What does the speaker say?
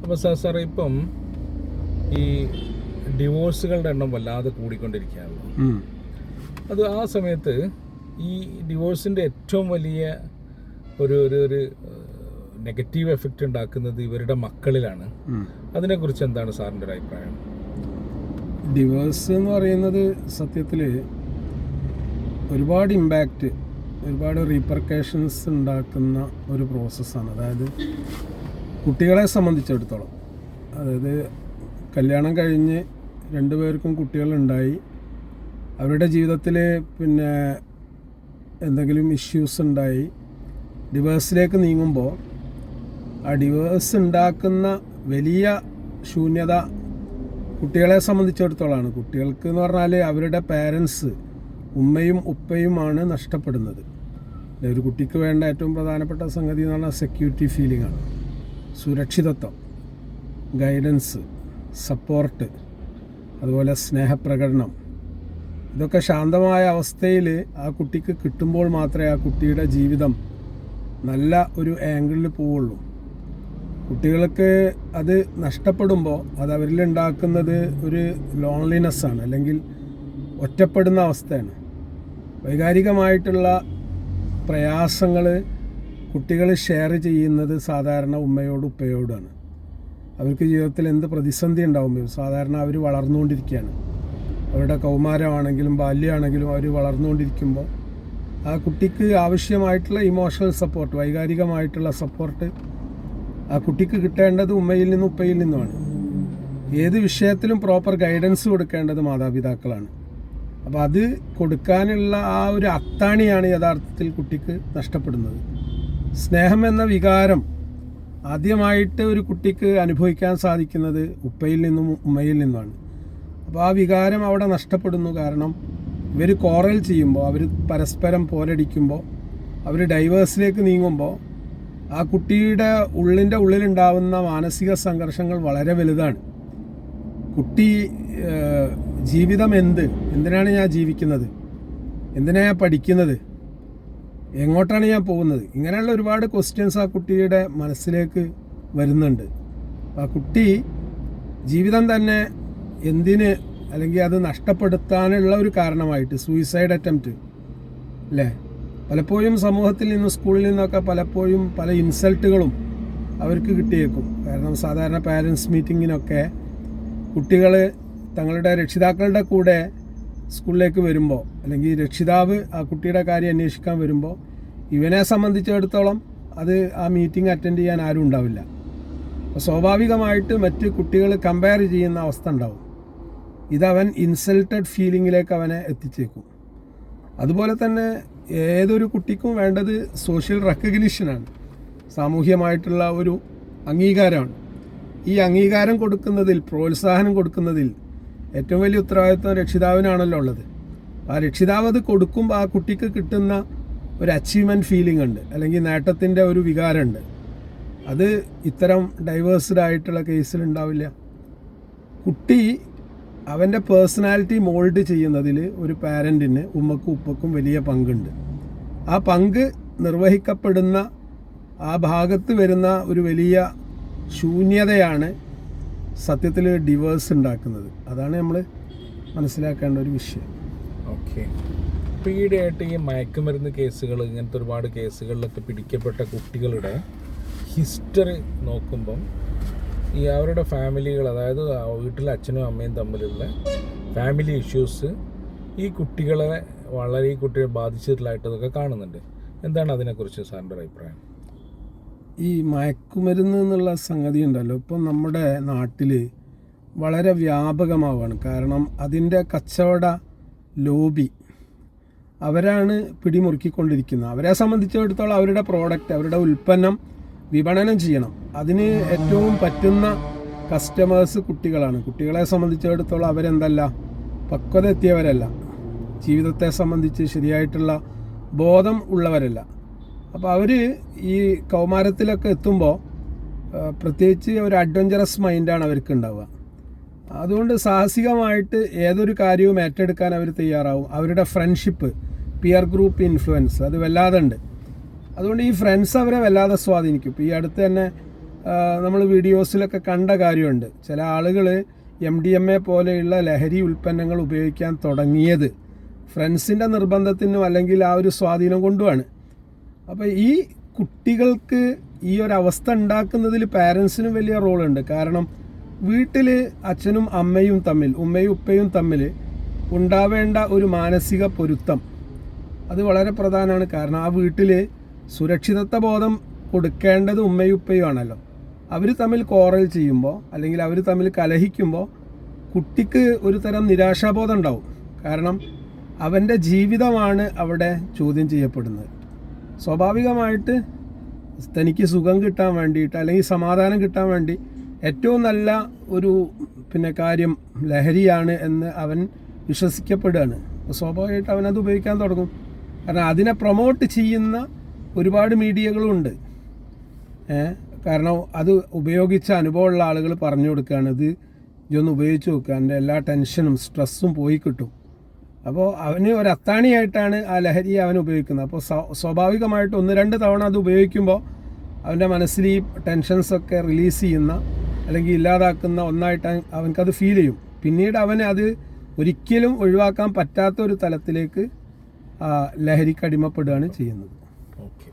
അപ്പോൾ സാറേ ഇപ്പം ഈ ഡിവോഴ്സുകളുടെ എണ്ണം വല്ലാതെ കൂടിക്കൊണ്ടിരിക്കുകയാണല്ലോ. അത് ആ സമയത്ത് ഈ ഡിവോഴ്സിൻ്റെ ഏറ്റവും വലിയ ഒരു നെഗറ്റീവ് എഫക്റ്റ് ഉണ്ടാക്കുന്നത് ഇവരുടെ മക്കളിലാണ്. അതിനെക്കുറിച്ച് എന്താണ് സാറിൻ്റെ ഒരു അഭിപ്രായം? ഡിവോഴ്സ് എന്ന് പറയുന്നത് സത്യത്തിൽ ഒരുപാട് ഇമ്പാക്റ്റ്, ഒരുപാട് റീപർക്കേഷൻസ് ഉണ്ടാക്കുന്ന ഒരു പ്രോസസ്സാണ്. അതായത് കുട്ടികളെ സംബന്ധിച്ചിടത്തോളം, അതായത് കല്യാണം കഴിഞ്ഞ് രണ്ടുപേർക്കും കുട്ടികളുണ്ടായി, അവരുടെ ജീവിതത്തിൽ പിന്നെ എന്തെങ്കിലും ഇഷ്യൂസ് ഉണ്ടായി ഡിവേഴ്സിലേക്ക് നീങ്ങുമ്പോൾ ആ ഡിവേഴ്സ് ഉണ്ടാക്കുന്ന വലിയ ശൂന്യത കുട്ടികളെ സംബന്ധിച്ചിടത്തോളമാണ്. കുട്ടികൾക്ക് എന്ന് പറഞ്ഞാൽ അവരുടെ പേരൻസ്, ഉമ്മയും ഉപ്പയുമാണ് നഷ്ടപ്പെടുന്നത്. ഒരു കുട്ടിക്ക് വേണ്ട ഏറ്റവും പ്രധാനപ്പെട്ട സംഗതി എന്ന് പറഞ്ഞാൽ സെക്യൂരിറ്റി ഫീലിംഗ് ആണ്, സുരക്ഷിതത്വം, ഗൈഡൻസ്, സപ്പോർട്ട്, അതുപോലെ സ്നേഹപ്രകടനം. ഇതൊക്കെ ശാന്തമായ അവസ്ഥയിൽ ആ കുട്ടിക്ക് കിട്ടുമ്പോൾ മാത്രമേ ആ കുട്ടിയുടെ ജീവിതം നല്ല ഒരു ആംഗിളിൽ പോവുള്ളൂ. കുട്ടികൾക്ക് അത് നഷ്ടപ്പെടുമ്പോൾ അത് അവരിലുണ്ടാക്കുന്നത് ഒരു ലോൺലിനെസ്സാണ്, അല്ലെങ്കിൽ ഒറ്റപ്പെടുന്ന അവസ്ഥയാണ്. വൈകാരികമായിട്ടുള്ള പ്രയാസങ്ങൾ കുട്ടികൾ ഷെയർ ചെയ്യുന്നത് സാധാരണ ഉമ്മയോടും ഉപ്പയോടാണ്. അവർക്ക് ജീവിതത്തിൽ എന്ത് പ്രതിസന്ധി ഉണ്ടാകുമ്പോൾ സാധാരണ അവർ വളർന്നുകൊണ്ടിരിക്കുകയാണ്. അവരുടെ കൗമാരമാണെങ്കിലും ബാല്യമാണെങ്കിലും അവർ വളർന്നുകൊണ്ടിരിക്കുമ്പോൾ ആ കുട്ടിക്ക് ആവശ്യമായിട്ടുള്ള ഇമോഷണൽ സപ്പോർട്ട്, വൈകാരികമായിട്ടുള്ള സപ്പോർട്ട് ആ കുട്ടിക്ക് കിട്ടേണ്ടത് ഉമ്മയിൽ നിന്നും ഉപ്പയിൽ നിന്നുമാണ്. ഏത് വിഷയത്തിലും പ്രോപ്പർ ഗൈഡൻസ് കൊടുക്കേണ്ടത് മാതാപിതാക്കളാണ്. അപ്പോൾ അത് കൊടുക്കാനുള്ള ആ ഒരു അത്താണിയാണ് യഥാർത്ഥത്തിൽ കുട്ടിക്ക് നഷ്ടപ്പെടുന്നത്. സ്നേഹം എന്ന വികാരം ആദ്യമായിട്ട് ഒരു കുട്ടിക്ക് അനുഭവിക്കാൻ സാധിക്കുന്നത് ഉപ്പയിൽ നിന്നും ഉമ്മയിൽ നിന്നുമാണ്. അപ്പോൾ ആ വികാരം അവിടെ നഷ്ടപ്പെടുന്നു. കാരണം ഇവർ കോറൽ ചെയ്യുമ്പോൾ, അവർ പരസ്പരം പോരടിക്കുമ്പോൾ, അവർ ഡൈവേഴ്സിലേക്ക് നീങ്ങുമ്പോൾ ആ കുട്ടിയുടെ ഉള്ളിലുണ്ടാവുന്ന മാനസിക സംഘർഷങ്ങൾ വളരെ വലുതാണ്. കുട്ടി ജീവിതം എന്തിനാണ് ഞാൻ ജീവിക്കുന്നത്, എന്തിനാണ് ഞാൻ പഠിക്കുന്നത്, എങ്ങോട്ടാണ് ഞാൻ പോകുന്നത്, ഇങ്ങനെയുള്ള ഒരുപാട് ക്വസ്റ്റ്യൻസ് ആ കുട്ടിയുടെ മനസ്സിലേക്ക് വരുന്നുണ്ട്. ആ കുട്ടി ജീവിതം തന്നെ എന്തിന്, അല്ലെങ്കിൽ അത് നഷ്ടപ്പെടുത്താനുള്ള ഒരു കാരണമായിട്ട് സൂയിസൈഡ് അറ്റംപ്റ്റ് അല്ലേ, പലപ്പോഴും സമൂഹത്തിൽ നിന്നും സ്കൂളിൽ നിന്നൊക്കെ പലപ്പോഴും പല ഇൻസൾട്ടുകളും അവർക്ക് കിട്ടിയേക്കും. കാരണം സാധാരണ പാരൻസ് മീറ്റിങ്ങിനൊക്കെ കുട്ടികൾ തങ്ങളുടെ രക്ഷിതാക്കളുടെ കൂടെ സ്കൂളിലേക്ക് വരുമ്പോൾ, അല്ലെങ്കിൽ രക്ഷിതാവ് ആ കുട്ടിയുടെ കാര്യം അന്വേഷിക്കാൻ വരുമ്പോൾ ഇവനെ സംബന്ധിച്ചിടത്തോളം അത് ആ മീറ്റിംഗ് അറ്റൻഡ് ചെയ്യാൻ ആരും ഉണ്ടാവില്ല. അപ്പോൾ സ്വാഭാവികമായിട്ട് മറ്റ് കുട്ടികൾ കമ്പയർ ചെയ്യുന്ന അവസ്ഥ ഉണ്ടാവും. ഇതവൻ ഇൻസൾട്ടഡ് ഫീലിങ്ങിലേക്ക് അവനെ എത്തിച്ചേക്കും. അതുപോലെ തന്നെ ഏതൊരു കുട്ടിക്കും വേണ്ടത് സോഷ്യൽ റെക്കഗ്നിഷനാണ്, സാമൂഹ്യമായിട്ടുള്ള ഒരു അംഗീകാരമാണ്. ഈ അംഗീകാരം കൊടുക്കുന്നതിൽ, പ്രോത്സാഹനം കൊടുക്കുന്നതിൽ ഏറ്റവും വലിയ ഉത്തരവാദിത്വം രക്ഷിതാവിനാണല്ലോ ഉള്ളത്. ആ രക്ഷിതാവ് അത് കൊടുക്കുമ്പോൾ ആ കുട്ടിക്ക് കിട്ടുന്ന ഒരു അച്ചീവ്മെൻറ്റ് ഫീലിംഗ് ഉണ്ട്, അല്ലെങ്കിൽ നേട്ടത്തിൻ്റെ ഒരു വികാരമുണ്ട്. അത് ഇത്തരം ഡൈവേഴ്സ്ഡ് ആയിട്ടുള്ള കേസിൽ ഉണ്ടാവില്ല. കുട്ടി അവൻ്റെ പേഴ്സണാലിറ്റി മോൾഡ് ചെയ്യുന്നതിൽ ഒരു പാരൻറ്റിന്, ഉമ്മക്കും ഉപ്പക്കും വലിയ പങ്കുണ്ട്. ആ പങ്ക് നിർവഹിക്കപ്പെടുന്ന ആ ഭാഗത്ത് വരുന്ന ഒരു വലിയ ശൂന്യതയാണ് സത്യത്തിൽ ഡിവേഴ്സ് ഉണ്ടാക്കുന്നത്. അതാണ് നമ്മൾ മനസ്സിലാക്കേണ്ട ഒരു വിഷയം. ഓക്കെ. ഇപ്പോൾ ഈയിടെയായിട്ട് ഈ മയക്കുമരുന്ന് കേസുകൾ, ഇങ്ങനത്തെ ഒരുപാട് കേസുകളിലൊക്കെ പിടിക്കപ്പെട്ട കുട്ടികളുടെ ഹിസ്റ്ററി നോക്കുമ്പം ഈ അവരുടെ ഫാമിലികൾ, അതായത് വീട്ടിലെ അച്ഛനും അമ്മയും തമ്മിലുള്ള ഫാമിലി ഇഷ്യൂസ് ഈ കുട്ടികളെ ബാധിച്ചിട്ടുള്ളതായിട്ടതൊക്കെ കാണുന്നുണ്ട്. എന്താണ് അതിനെക്കുറിച്ച് സാറിൻ്റെ അഭിപ്രായം? ഈ മയക്കുമരുന്ന് എന്നുള്ള സംഗതി ഉണ്ടല്ലോ, ഇപ്പം നമ്മുടെ നാട്ടിൽ വളരെ വ്യാപകമാവുകയാണ്. കാരണം അതിൻ്റെ കച്ചവട ലോബി അവരാണ് പിടിമുറുക്കിക്കൊണ്ടിരിക്കുന്നത്. അവരെ സംബന്ധിച്ചിടത്തോളം അവരുടെ പ്രോഡക്റ്റ്, അവരുടെ ഉൽപ്പന്നം വിപണനം ചെയ്യണം. അതിന് ഏറ്റവും പറ്റുന്ന കസ്റ്റമേഴ്സ് കുട്ടികളാണ്. കുട്ടികളെ സംബന്ധിച്ചിടത്തോളം അവരെന്തല്ല, പക്വത എത്തിയവരല്ല, ജീവിതത്തെ സംബന്ധിച്ച് ശരിയായിട്ടുള്ള ബോധം ഉള്ളവരല്ല. അപ്പോൾ അവർ ഈ കൗമാരത്തിലൊക്കെ എത്തുമ്പോൾ പ്രത്യേകിച്ച് ഒരു അഡ്വഞ്ചറസ് മൈൻഡാണ് അവർക്ക് ഉണ്ടാവുക. അതുകൊണ്ട് സാഹസികമായിട്ട് ഏതൊരു കാര്യവും ഏറ്റെടുക്കാൻ അവർ തയ്യാറാവും. അവരുടെ ഫ്രണ്ട്ഷിപ്പ്, പിയർ ഗ്രൂപ്പ് ഇൻഫ്ലുവൻസ് അത് വല്ലാതെ ഉണ്ട്. അതുകൊണ്ട് ഈ ഫ്രണ്ട്സ് അവരെ വല്ലാതെ സ്വാധീനിക്കും. ഇപ്പോൾ ഈ അടുത്ത് തന്നെ നമ്മൾ വീഡിയോസിലൊക്കെ കണ്ട കാര്യമുണ്ട്. ചില ആളുകൾ MDMA പോലെയുള്ള ലഹരി ഉൽപ്പന്നങ്ങൾ ഉപയോഗിക്കാൻ തുടങ്ങിയത് ഫ്രണ്ട്സിൻ്റെ നിർബന്ധത്തിനും അല്ലെങ്കിൽ ആ ഒരു സ്വാധീനം കൊണ്ടുമാണ്. അപ്പോൾ ഈ കുട്ടികൾക്ക് ഈ ഒരു അവസ്ഥ ഉണ്ടാക്കുന്നതിൽ പാരൻസിനും വലിയ റോളുണ്ട്. കാരണം വീട്ടിൽ അച്ഛനും അമ്മയും തമ്മിൽ, ഉമ്മയും ഉപ്പയും തമ്മിൽ ഉണ്ടാവേണ്ട ഒരു മാനസിക പൊരുത്തം അത് വളരെ പ്രധാനമാണ്. കാരണം ആ വീട്ടിൽ സുരക്ഷിതത്വ ബോധം കൊടുക്കേണ്ടത് ഉമ്മയും ഉപ്പയും ആണല്ലോ. അവർ തമ്മിൽ കോറൽ ചെയ്യുമ്പോൾ അല്ലെങ്കിൽ അവർ തമ്മിൽ കലഹിക്കുമ്പോൾ കുട്ടിക്ക് ഒരു തരം നിരാശാബോധം ഉണ്ടാവും. കാരണം അവൻ്റെ ജീവിതമാണ് അവിടെ ചോദ്യം ചെയ്യപ്പെടുന്നത്. സ്വാഭാവികമായിട്ട് തനിക്ക് സുഖം കിട്ടാൻ വേണ്ടിയിട്ട് അല്ലെങ്കിൽ സമാധാനം കിട്ടാൻ വേണ്ടി ഏറ്റവും നല്ല ഒരു കാര്യം ലഹരിയാണ് എന്ന് അവൻ വിശ്വസിക്കപ്പെടുകയാണ്. സ്വാഭാവികമായിട്ട് അവനത് ഉപയോഗിക്കാൻ തുടങ്ങും. കാരണം അതിനെ പ്രൊമോട്ട് ചെയ്യുന്ന ഒരുപാട് മീഡിയകളും ഉണ്ട്. കാരണം അത് ഉപയോഗിച്ച അനുഭവമുള്ള ആളുകൾ പറഞ്ഞു കൊടുക്കുകയാണ്, ഇത് ഇതൊന്ന് ഉപയോഗിച്ച് നോക്കുക, എൻ്റെ എല്ലാ ടെൻഷനും സ്ട്രെസ്സും പോയി കിട്ടും. അപ്പോൾ അവന് ഒരു അത്താണിയായിട്ടാണ് ആ ലഹരി അവൻ ഉപയോഗിക്കുന്നത്. അപ്പോൾ സ്വാഭാവികമായിട്ട് 1-2 തവണ അത് ഉപയോഗിക്കുമ്പോൾ അവൻ്റെ മനസ്സിൽ ഈ ടെൻഷൻസൊക്കെ റിലീസ് ചെയ്യുന്ന അല്ലെങ്കിൽ ഇല്ലാതാക്കുന്ന ഒന്നായിട്ട് അവനക്കത് ഫീൽ ചെയ്യും. പിന്നീട് അവന് അത് ഒരിക്കലും ഒഴിവാക്കാൻ പറ്റാത്ത ഒരു തലത്തിലേക്ക് ലഹരിക്ക് അടിമപ്പെടുകയാണ് ചെയ്യുന്നത്. ഓക്കെ.